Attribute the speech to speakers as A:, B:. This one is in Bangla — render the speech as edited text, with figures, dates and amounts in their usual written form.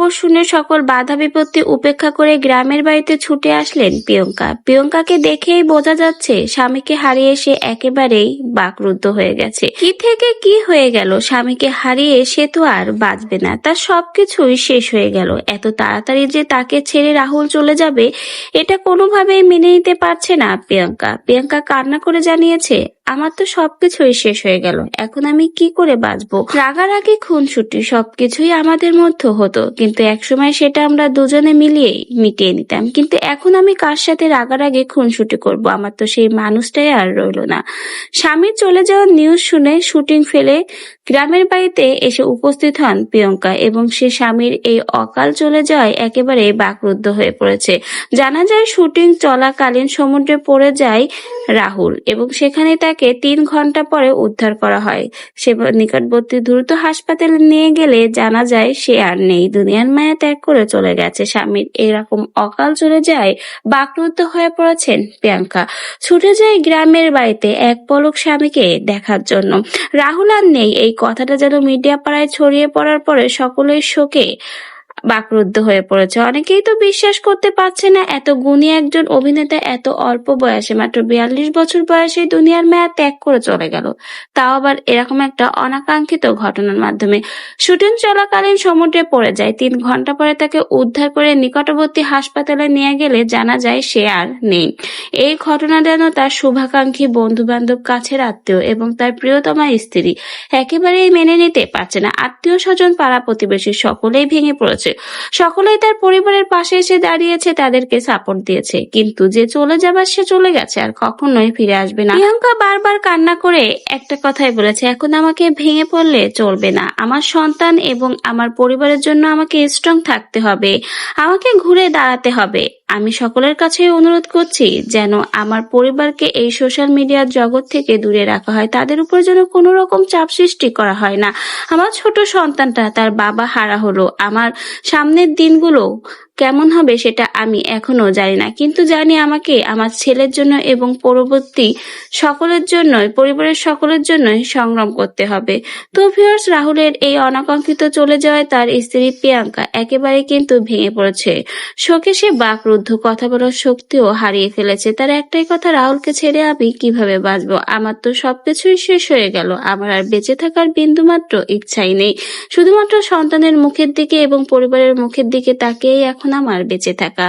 A: খবর শুনে সকল বাধা বিপত্তি উপেক্ষা করে গ্রামের বাড়িতে ছুটে আসলেন প্রিয়ঙ্কা। প্রিয়ঙ্কাকে দেখেই বোঝা যাচ্ছে স্বামীকে হারিয়ে সে একেবারেই বাকরুদ্ধ হয়ে গেছে। কি থেকে কি হয়ে গেল, স্বামীকে হারিয়ে সে তো আর বাঁচবে না, তার সবকিছুই শেষ হয়ে গেল। এত তাড়াতাড়ি যে তাকে ছেড়ে রাহুল চলে যাবে এটা কোনোভাবেই মেনে নিতে পারছে না প্রিয়ঙ্কা। প্রিয়ঙ্কা কান্না করে জানিয়েছে, আমার তো সবকিছুই শেষ হয়ে গেল, এখন আমি কি করে বাঁচবো। রাগারাগি খুনসুটি সবকিছুই আমাদের মধ্যে হতো, কিন্তু একসময় সেটা আমরা দুজনে মিলিয়েই মিটিয়ে নিতাম। কিন্তু এখন আমি কার সাথে রাগারাগি খুনসুটি করব, আমার তো সেই মানুষটাই আর রইল না। স্বামীর চলে যাওয়ার নিউজ শুনে শুটিং ফেলে গ্রামের বাড়িতে এসে উপস্থিত হন প্রিয়ঙ্কা এবং সে স্বামীর এই অকাল চলে যাওয়ায় একেবারে বাকরুদ্ধ হয়ে পড়েছে। জানা যায় শুটিং চলাকালীন সমুদ্রে পড়ে যায় রাহুল এবং সেখানে তাকে 3 ঘন্টা পরে উদ্ধার করা হয়। সে নিকটবর্তী দ্রুত হাসপাতালে নিয়ে গেলে জানা যায় সে আর নেই, দুনিয়ার মায়া ত্যাগ করে চলে গেছে। স্বামীর এরকম অকাল চলে যায় বাকরুদ্ধ হয়ে পড়েছেন প্রিয়াঙ্কা। ছুটে যায় গ্রামের বাড়িতে এক পলক স্বামীকে দেখার জন্য। রাহুল আর নেই এই কথাটা যেন মিডিয়া পাড়ায় ছড়িয়ে পড়ার পরে সকলের শোকে বাকরুদ্ধ হয়ে পড়েছে। অনেকেই তো বিশ্বাস করতে পারছে না এত গুণী একজন অভিনেতা এত অল্প বয়সে, মাত্র 42 বছর বয়সে দুনিয়ার মায়া ত্যাগ করে চলে গেল, তাও আবার এরকম একটা অনাকাঙ্ক্ষিত ঘটনার মাধ্যমে। শুটিং চলাকালীন সমুদ্রে পড়ে যায়, 3 ঘন্টা পরে তাকে উদ্ধার করে নিকটবর্তী হাসপাতালে নিয়ে গেলে জানা যায় সে আর নেই। এই ঘটনা যেন তার শুভাকাঙ্ক্ষী বন্ধু বান্ধব, কাছের আত্মীয় এবং তার প্রিয়তমা স্ত্রী একেবারেই মেনে নিতে পারছে না। আত্মীয় স্বজন, পাড়া প্রতিবেশী সকলেই ভেঙে পড়েছে। সকলেই তার পরিবারের পাশে এসে দাঁড়িয়েছে, তাদেরকে সাপোর্ট দিয়েছে, কিন্তু যে চলে যাবার সে চলে গেছে, আর কখনোই ফিরে আসবে না। প্রিয়ঙ্কা বারবার কান্না করে একটা কথাই বলেছে, এখন আমাকে ভেঙে পড়লে চলবে না, আমার সন্তান এবং আমার পরিবারের জন্য আমাকে স্ট্রং থাকতে হবে, আমাকে ঘুরে দাঁড়াতে হবে। আমি সকলের কাছে অনুরোধ করছি যেন আমার পরিবারকে এই সোশ্যাল মিডিয়ার জগৎ থেকে দূরে রাখা হয়, তাদের উপর যেন কোনো রকম চাপ সৃষ্টি করা হয় না। আমার ছোট সন্তানটা তার বাবা হারা হলো, আমার সামনের দিনগুলো কেমন হবে সেটা আমি এখনো জানি না, কিন্তু জানি আমাকে আমার ছেলের জন্য এবং পরবর্তী সকলের জন্যই, পরিবারের সকলের জন্যই সংগ্রাম করতে হবে। তো ভিউয়ার্স, রাহুলের এই অনাকাঙ্ক্ষিত চলে যাওয়ায় তার স্ত্রী প্রিয়াঙ্কা একেবারে কিন্তু ভেঙে পড়েছে, শোকে সে বাকরুদ্ধ, কথা বলার শক্তিও হারিয়ে ফেলেছে। তার একটাই কথা, রাহুলকে ছেড়ে আমি কিভাবে বাঁচবো, আমার তো সবকিছুই শেষ হয়ে গেল, আমার আর বেঁচে থাকার বিন্দুমাত্র ইচ্ছাই নেই, শুধুমাত্র সন্তানের মুখের দিকে এবং পরিবারের মুখের দিকে তাকিয়েই এখন আমার বেঁচে থাকা।